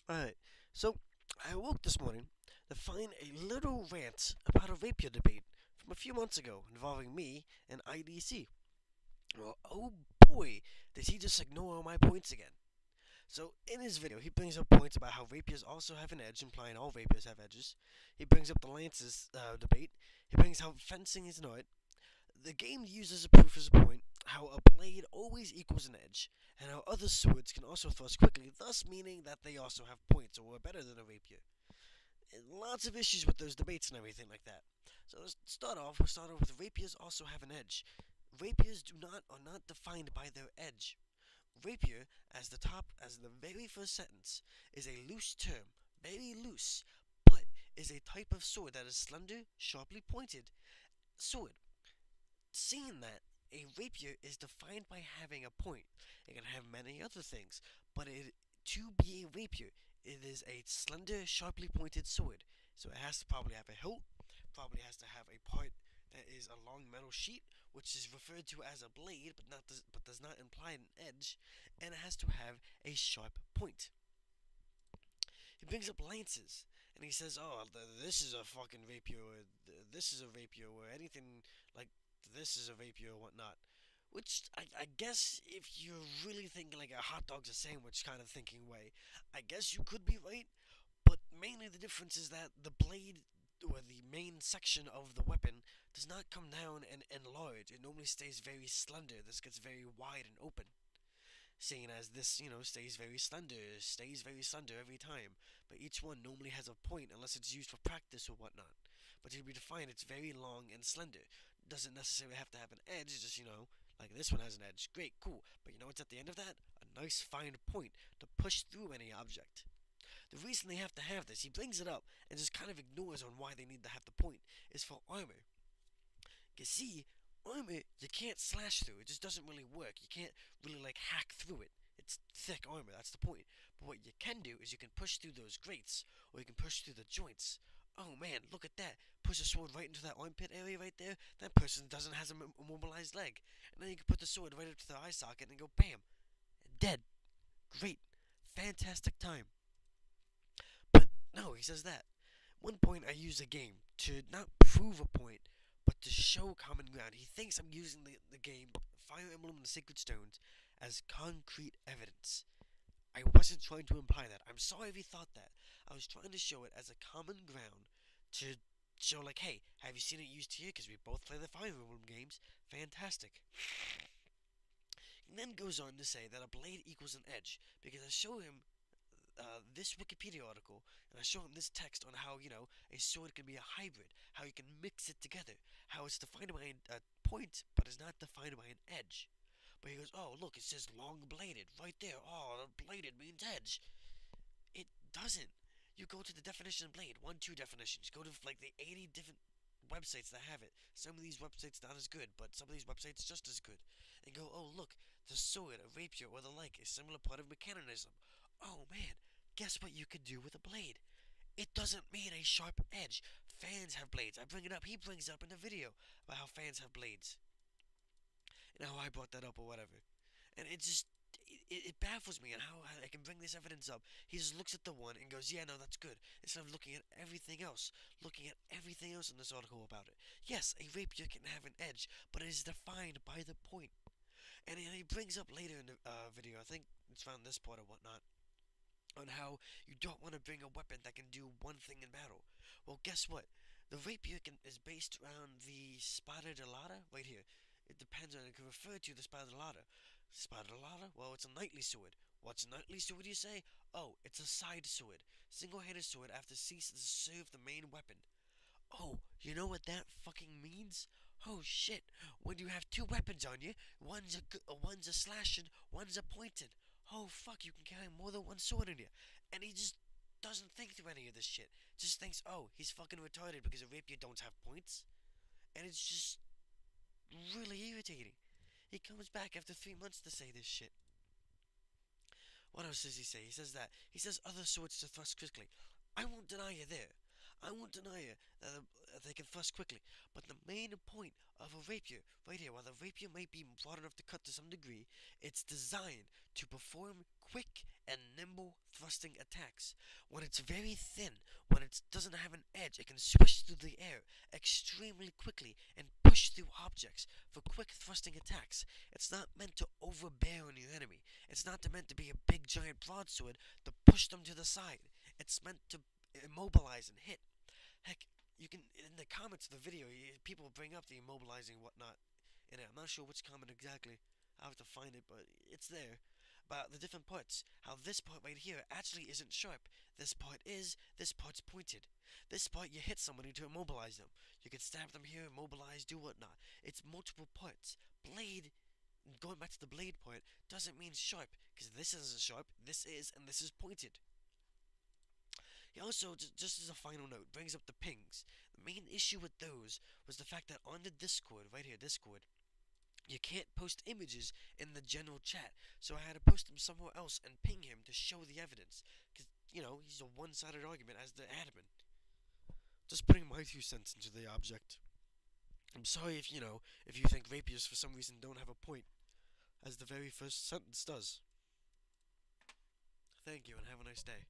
Alright, so I awoke this morning to find a little rant about a rapier debate from a few months ago involving me and IDC. Well, oh boy, did he just ignore all my points again. So, in his video, he brings up points about how rapiers also have an edge, implying all rapiers have edges. He brings up the lances debate. He brings how fencing is not. The game uses a proof as a point, how a blade always equals an edge, and how other swords can also thrust quickly, thus meaning that they also have points or are better than a rapier. And lots of issues with those debates and everything like that. So let's start off. We'll start off with rapiers also have an edge. Rapiers are not defined by their edge. Rapier, as the very first sentence, is a loose term, very loose, but is a type of sword that is slender, sharply pointed sword. Seeing that a rapier is defined by having a point. It can have many other things, but to be a rapier, it is a slender, sharply pointed sword. So it has to probably have a hilt, probably has to have a part that is a long metal sheet, which is referred to as a blade, but does not imply an edge, and it has to have a sharp point. He brings up lances, and he says, "Oh, this is a fucking rapier, or this is a rapier, or anything like this is a rapier or whatnot." Which I guess if you're really thinking like a hot dog's a sandwich kind of thinking way, I guess you could be right. But mainly the difference is that the blade or the main section of the weapon does not come down and enlarge. It normally stays very slender. This gets very wide and open. Seeing as this, stays very slender every time. But each one normally has a point unless it's used for practice or whatnot. But to be defined, it's very long and slender. Doesn't necessarily have to have an edge, just, like this one has an edge. Great, cool. But you know what's at the end of that? A nice fine point to push through any object. The reason they have to have this, he brings it up and just kind of ignores on why they need to have the point, is for armor. You see, armor you can't slash through. It just doesn't really work. You can't really like hack through it. It's thick armor. That's the point. But what you can do is you can push through those grates, or you can push through the joints. Oh man, look at that! Push a sword right into that armpit area right there. That person doesn't has a immobilized leg, and then you can put the sword right up to the eye socket and go bam, dead. Great, fantastic time. But no, he says that. One point I use a game to not prove a point, but to show common ground. He thinks I'm using the game Fire Emblem and the Sacred Stones as concrete evidence. I wasn't trying to imply that. I'm sorry if he thought that. I was trying to show it as a common ground to show, like, hey, have you seen it used here? Because we both play the Fire Emblem games. Fantastic. He then goes on to say that a blade equals an edge because I show him this Wikipedia article, and I show him this text on how, a sword can be a hybrid, how you can mix it together, how it's defined by a point, but is not defined by an edge. But he goes, oh, look, it says long bladed right there. Oh, bladed means edge. It doesn't. You go to the definition of blade, 1, 2 definitions. Go to like the 80 different websites that have it. Some of these websites not as good, but some of these websites just as good. And go, oh, look, the sword, a rapier, or the like, a similar part of mechanism. Oh man, guess what you could do with a blade? It doesn't mean a sharp edge. Fans have blades. I bring it up. He brings it up in the video about how fans have blades. And how I brought that up or whatever. And it baffles me on how I can bring this evidence up. He just looks at the one and goes, yeah, no, that's good. Instead of looking at everything else. Looking at everything else in this article about it. Yes, a rapier can have an edge, but it is defined by the point. And he brings up later in the video, I think it's around this part or whatnot, on how you don't want to bring a weapon that can do one thing in battle. Well, guess what? The rapier is based around the spada delata right here. It depends on, it can refer to the spada delata. Spada delata? Well, it's a knightly sword. What's a knightly sword, you say? Oh, it's a side sword. Single-handed sword after ceases to serve the main weapon. Oh, you know what that fucking means? Oh shit, when you have two weapons on you, one's a slashing, one's a pointing. Oh fuck, you can carry more than one sword in you. And he just doesn't think through any of this shit. Just thinks, oh, he's fucking retarded because a rapier don't have points. And it's just really irritating. He comes back after 3 months to say this shit. What else does he say? He says that. He says other swords to thrust quickly. I won't deny you there. I won't deny you that they can thrust quickly. But the main point of a rapier, right here, while the rapier might be broad enough to cut to some degree, it's designed to perform quick and nimble thrusting attacks. When it's very thin, when it doesn't have an edge, it can swish through the air extremely quickly and push through objects for quick thrusting attacks. It's not meant to overbear on your enemy. It's not meant to be a big giant broadsword to push them to the side. It's meant to immobilize and hit. Heck, you can in the comments of the video, people bring up the immobilizing and whatnot. And I'm not sure which comment exactly. I have to find it, but it's there. About the different parts. How this part right here actually isn't sharp. This part is. This part's pointed. This part you hit somebody to immobilize them. You can stab them here, immobilize, do whatnot. It's multiple parts. Blade, going back to the blade part, doesn't mean sharp because this isn't sharp. This is, and this is pointed. He also, just as a final note, brings up the pings. The main issue with those was the fact that on the Discord, right here, Discord, you can't post images in the general chat, so I had to post them somewhere else and ping him to show the evidence. Because, he's a one-sided argument as the admin. Just putting my 2 cents into the object. I'm sorry if you think rapiers for some reason don't have a point, as the very first sentence does. Thank you and have a nice day.